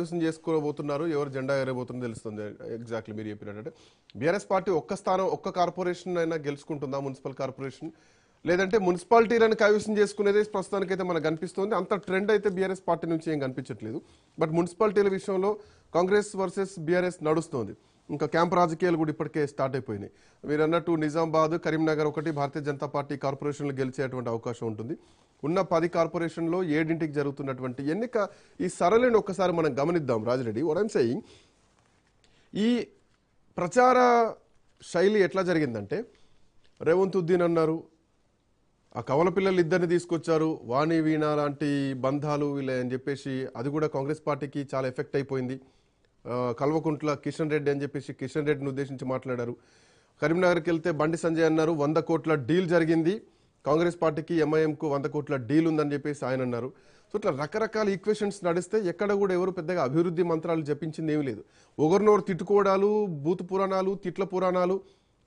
కైవసం చేసుకోబోతున్నారు, ఎవరు జెండా ఎగరబోతుందో తెలుస్తుంది. ఎగ్జాక్ట్లీ మీరు చెప్పినట్టు బీఆర్ఎస్ పార్టీ ఒక్క స్థానం, ఒక్క కార్పొరేషన్ అయినా గెలుచుకుంటుందా, మున్సిపల్ కార్పొరేషన్, లేదంటే మున్సిపాలిటీలను కైవసం చేసుకునేది ప్రస్తుతానికైతే మనకు కనిపిస్తుంది. అంత ట్రెండ్ అయితే బీఆర్ఎస్ పార్టీ నుంచి ఏం కనిపించట్లేదు. బట్ మున్సిపాలిటీల విషయంలో కాంగ్రెస్ వర్సెస్ బీఆర్ఎస్ నడుస్తుంది. ఇంకా క్యాంప్ రాజకీయాలు కూడా ఇప్పటికే స్టార్ట్ అయిపోయినాయి. మీరు అన్నట్టు నిజామాబాద్, కరీంనగర్ ఒకటి భారతీయ జనతా పార్టీ కార్పొరేషన్లు గెలిచేటువంటి అవకాశం ఉంటుంది. ఉన్న 10 కార్పొరేషన్లో 7ంటికి జరుగుతున్నటువంటి ఎన్నిక ఈ సరళిని ఒక్కసారి మనం గమనిద్దాం. రాజిరెడ్డి, వాట్ ఐమ్ సేయింగ్, ఈ ప్రచార శైలి ఎట్లా జరిగిందంటే, రేవంత్ ఉద్దీన్ అన్నారు, ఆ కవల పిల్లలు ఇద్దరిని తీసుకొచ్చారు, వాణి వీణ లాంటి బంధాలు వీళ్ళే అని చెప్పేసి అది కూడా కాంగ్రెస్ పార్టీకి చాలా ఎఫెక్ట్ అయిపోయింది. కల్వకుంట్ల కిషన్ రెడ్డి అని చెప్పేసి కిషన్ రెడ్డిని ఉద్దేశించి మాట్లాడారు. కరీంనగర్కి వెళ్తే బండి సంజయ్ అన్నారు 100 కోట్ల డీల్ జరిగింది, కాంగ్రెస్ పార్టీకి ఎంఐఎంకు 100 కోట్ల డీల్ ఉందని చెప్పేసి ఆయన అన్నారు. సో ఇట్లా రకరకాల ఈక్వేషన్స్ నడిస్తే ఎక్కడ కూడా ఎవరు పెద్దగా అభివృద్ధి మంత్రాలు జపించింది ఏమీ లేదు. ఒకరినొకరు తిట్టుకోవడాలు, బూతు పురాణాలు, తిట్ల పురాణాలు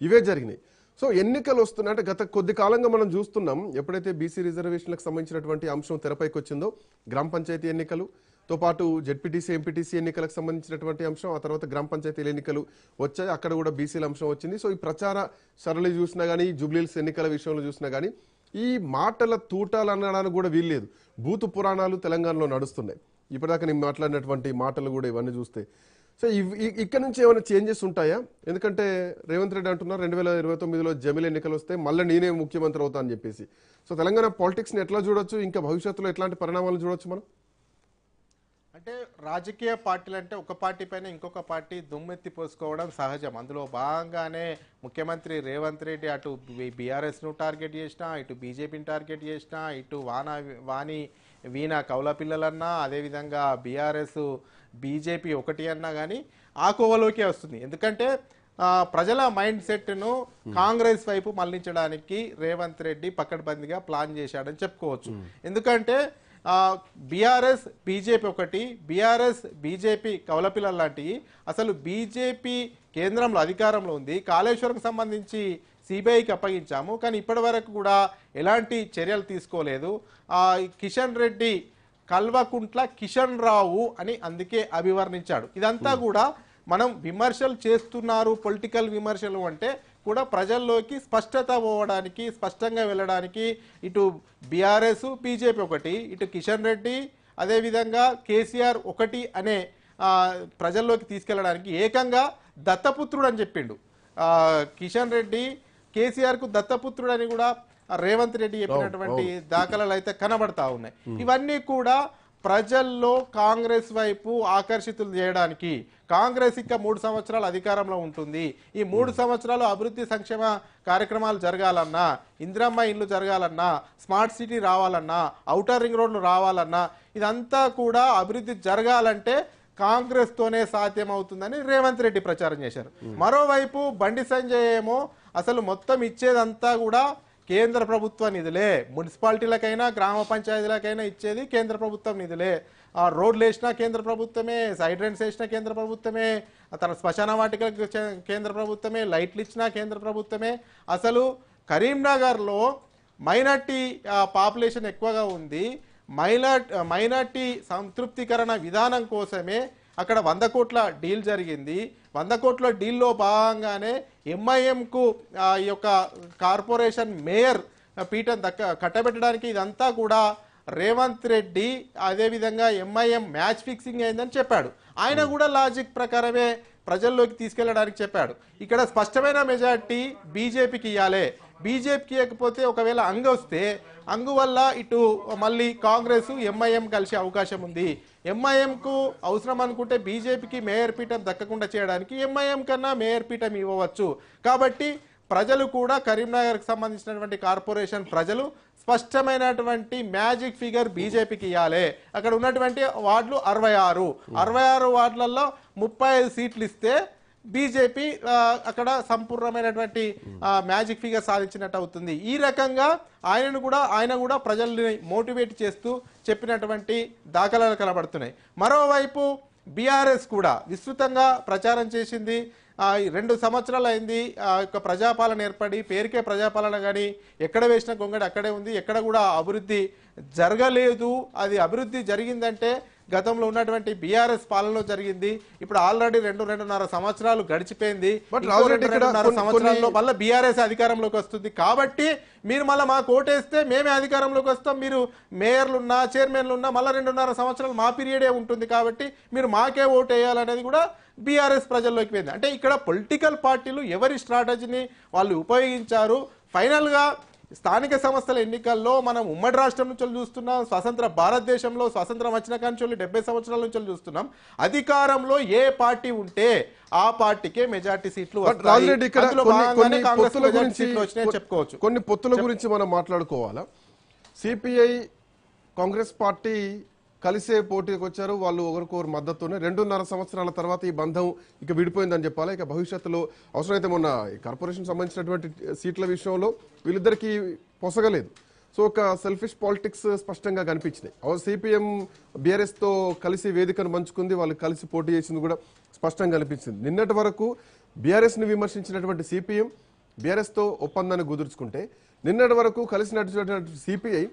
ఇవే జరిగినాయి. సో ఎన్నికలు వస్తున్నాయి అంటే గత కొద్ది కాలంగా మనం చూస్తున్నాం. ఎప్పుడైతే బీసీ రిజర్వేషన్లకు సంబంధించినటువంటి అంశం తెరపైకి వచ్చిందో, గ్రామ పంచాయతీ ఎన్నికలుతో పాటు జెడ్పీటీసీ, ఎంపీటీసీ ఎన్నికలకు సంబంధించినటువంటి అంశం, ఆ తర్వాత గ్రామ పంచాయతీల ఎన్నికలు వచ్చాయి, అక్కడ కూడా బీసీల అంశం వచ్చింది. సో ఈ ప్రచార సరళి చూసినా కానీ, జూబ్లీహిల్స్ ఎన్నికల విషయంలో చూసినా కానీ ఈ మాటల తూటాలు అనడానికి కూడా వీల్లేదు. బూతు పురాణాలు తెలంగాణలో నడుస్తున్నాయి. ఇప్పటిదాకా నేను మాట్లాడినటువంటి మాటలు కూడా ఇవన్నీ చూస్తే సో ఇక్కడ నుంచి ఏమైనా చేంజెస్ ఉంటాయా? ఎందుకంటే రేవంత్ రెడ్డి అంటున్నారు 2029లో జమిలి ఎన్నికలు వస్తే మళ్ళీ నేనే ముఖ్యమంత్రి అవుతా అని చెప్పేసి. సో తెలంగాణ పాలిటిక్స్ని ఎట్లా చూడొచ్చు, ఇంకా భవిష్యత్తులో ఎట్లాంటి పరిణామాలు చూడొచ్చు మనం? అంటే రాజకీయ పార్టీలు అంటే ఒక పార్టీ పైన ఇంకొక పార్టీ దుమ్మెత్తి పోసుకోవడం సహజం. అందులో భాగంగానే ముఖ్యమంత్రి రేవంత్ రెడ్డి అటు బీఆర్ఎస్ను టార్గెట్ చేసినా, ఇటు బీజేపీని టార్గెట్ చేసినా, ఇటు వాణి వీణ కౌల పిల్లలన్నా, అదేవిధంగా బీఆర్ఎస్ బీజేపీ ఒకటి అన్నా కానీ ఆ కోవలోకే వస్తుంది. ఎందుకంటే ప్రజల మైండ్ సెట్ను కాంగ్రెస్ వైపు మళ్లించడానికి రేవంత్ రెడ్డి పకడ్బందీగా ప్లాన్ చేశాడని చెప్పుకోవచ్చు. ఎందుకంటే బీఆర్ఎస్ బీజేపీ ఒకటి, బీఆర్ఎస్ బీజేపీ కవలపిల్లలు లాంటివి. అసలు బీజేపీ కేంద్రంలో అధికారంలో ఉంది, కాళేశ్వరం సంబంధించి సిబిఐకి అప్పగించాము, కానీ ఇప్పటి వరకు కూడా ఎలాంటి చర్యలు తీసుకోలేదు. కిషన్ రెడ్డి కల్వకుంట్ల కిషన్ రావు అని అందుకే అభివర్ణించాడు. ఇదంతా కూడా మనం విమర్శలు చేస్తున్నారు, పొలిటికల్ విమర్శలు అంటే కూడా ప్రజల్లోకి స్పష్టత పోవడానికి, స్పష్టంగా వెళ్ళడానికి ఇటు బీఆర్ఎస్ బీజేపీ ఒకటి, ఇటు కిషన్ రెడ్డి అదేవిధంగా కేసీఆర్ ఒకటి అనే ప్రజల్లోకి తీసుకెళ్ళడానికి ఏకంగా దత్తపుత్రుడు అని చెప్పిండు. కిషన్ రెడ్డి కేసీఆర్కు దత్తపుత్రుడు అని కూడా రేవంత్ రెడ్డి చెప్పినటువంటి దాఖలాలు అయితే కనబడతా ఉన్నాయి. ఇవన్నీ కూడా ప్రజల్లో కాంగ్రెస్ వైపు ఆకర్షితులు చేయడానికి. కాంగ్రెస్ ఇంకా 3 సంవత్సరాలు అధికారంలో ఉంటుంది. ఈ 3 సంవత్సరాలు అభివృద్ధి సంక్షేమ కార్యక్రమాలు జరగాలన్నా, ఇందిరమ్మ ఇల్లు జరగాలన్నా, స్మార్ట్ సిటీ రావాలన్నా, ఔటర్ రింగ్ రోడ్లు రావాలన్నా, ఇదంతా కూడా అభివృద్ధి జరగాలంటే కాంగ్రెస్ తోనే సాధ్యం అవుతుందని రేవంత్ రెడ్డి ప్రచారం చేశారు. మరోవైపు బండి సంజయ్ ఏమో అసలు మొత్తం ఇచ్చేదంతా కూడా కేంద్ర ప్రభుత్వ నిధులే, మున్సిపాలిటీలకైనా గ్రామ పంచాయతీలకైనా ఇచ్చేది కేంద్ర ప్రభుత్వం నిధులే, రోడ్లు వేసినా కేంద్ర ప్రభుత్వమే, సైడ్ రెంట్స్ వేసినా కేంద్ర ప్రభుత్వమే, తన శ్మశాన వాటికలకు కేంద్ర ప్రభుత్వమే, లైట్లు ఇచ్చినా కేంద్ర ప్రభుత్వమే. అసలు కరీంనగర్లో మైనార్టీ పాపులేషన్ ఎక్కువగా ఉంది, మైనార్టీ సంతృప్తికరణ విధానం కోసమే అక్కడ 100 కోట్ల డీల్ జరిగింది. 100 కోట్ల డీల్లో భాగంగానే ఎంఐఎంకు ఈ యొక్క కార్పొరేషన్ మేయర్ పీఠం కట్టబెట్టడానికి ఇదంతా కూడా రేవంత్ రెడ్డి అదేవిధంగా ఎంఐఎం మ్యాచ్ ఫిక్సింగ్ అయిందని చెప్పాడు. ఆయన కూడా లాజిక్ ప్రకారమే ప్రజల్లోకి తీసుకెళ్లడానికి చెప్పాడు. ఇక్కడ స్పష్టమైన మెజార్టీ బీజేపీకి ఇవ్వాలి, బీజేపీకి ఇవ్వకపోతే ఒకవేళ అంగు వస్తే అంగు వల్ల ఇటు మళ్ళీ కాంగ్రెస్ ఎంఐఎం కలిసే అవకాశం ఉంది. ఎంఐఎంకు అవసరం అనుకుంటే బీజేపీకి మేయర్ పీఠం దక్కకుండా చేయడానికి ఎంఐఎం కన్నా మేయర్ పీఠం ఇవ్వవచ్చు. కాబట్టి ప్రజలు కూడా కరీంనగర్కి సంబంధించినటువంటి కార్పొరేషన్ ప్రజలు స్పష్టమైనటువంటి మ్యాజిక్ ఫిగర్ బీజేపీకి ఇవ్వాలి. అక్కడ ఉన్నటువంటి వార్డులు 66 వార్డులలో 35 సీట్లు ఇస్తే బీజేపీ అక్కడ సంపూర్ణమైనటువంటి మ్యాజిక్ ఫిగర్ సాధించినట్టు అవుతుంది. ఈ రకంగా ఆయన కూడా ప్రజల్ని మోటివేట్ చేస్తూ చెప్పినటువంటి దాఖలాలు కనబడుతున్నాయి. మరోవైపు బీఆర్ఎస్ కూడా విస్తృతంగా ప్రచారం చేసింది. 2 సంవత్సరాలు అయింది ప్రజాపాలన ఏర్పడి, పేరుకే ప్రజాపాలన, కానీ ఎక్కడ వేసిన గొంగడి అక్కడే ఉంది, ఎక్కడ కూడా అభివృద్ధి జరగలేదు. అది అభివృద్ధి జరిగిందంటే గతంలో ఉన్నటువంటి బీఆర్ఎస్ పాలనలో జరిగింది. ఇప్పుడు ఆల్రెడీ 2.5 సంవత్సరాలు గడిచిపోయింది. బట్ ఇంకో రాజరెడ్డి ఇక్కడ 2.5 సంవత్సరాల్లో మళ్ళీ బీఆర్ఎస్ అధికారంలోకి వస్తుంది. కాబట్టి మీరు మళ్ళీ మాకు ఓటేస్తే మేమే అధికారంలోకి వస్తాం. మీరు మేయర్లున్నా చైర్మన్లున్నా మళ్ళీ 2.5 సంవత్సరాలు మా పీరియడే ఉంటుంది. కాబట్టి మీరు మాకే ఓటు వేయాలనేది కూడా బీఆర్ఎస్ ప్రజల్లోకి పోయింది. అంటే ఇక్కడ పొలిటికల్ పార్టీలు ఎవరి స్ట్రాటజీని వాళ్ళు ఉపయోగించారు. ఫైనల్గా స్థానిక సంస్థల ఎన్నికల్లో మనం ఉమ్మడి రాష్ట్రం నుంచి చూస్తున్నాం. స్వతంత్ర భారతదేశంలో స్వతంత్రం వచ్చిన కాంచి 70 సంవత్సరాల నుంచి చూస్తున్నాం. అధికారంలో ఏ పార్టీ ఉంటే ఆ పార్టీకే మెజార్టీ సీట్లు వస్తాయి. రాజరెడ్డి ఇక్కడ అందులో భాగంగానే కాంగ్రెస్ మెజార్టీ సీట్లు వచ్చినాయని చెప్పుకోవచ్చు. కొన్ని పొత్తుల గురించి మనం మాట్లాడుకోవాలా. సిపిఐ కాంగ్రెస్ పార్టీ కలిసే పోటీకి వచ్చారు. వాళ్ళు ఒకరికొకరు మద్దతునే 2.5 సంవత్సరాల తర్వాత ఈ బంధం ఇక విడిపోయిందని చెప్పాలి. ఇక భవిష్యత్తులో అవసరమైతే మొన్న ఈ కార్పొరేషన్ సంబంధించినటువంటి సీట్ల విషయంలో వీళ్ళిద్దరికీ పొసగలేదు. సో ఒక సెల్ఫిష్ పాలిటిక్స్ స్పష్టంగా కనిపించినాయి. సిపిఎం బీఆర్ఎస్తో కలిసి వేదికను పంచుకుంది, వాళ్ళు కలిసి పోటీ చేసింది కూడా స్పష్టంగా కనిపించింది. నిన్నటి వరకు బీఆర్ఎస్ని విమర్శించినటువంటి సిపిఎం బీఆర్ఎస్తో ఒప్పందాన్ని కుదుర్చుకుంటే, నిన్నటి వరకు కలిసి నడిచినటువంటి సిపిఐ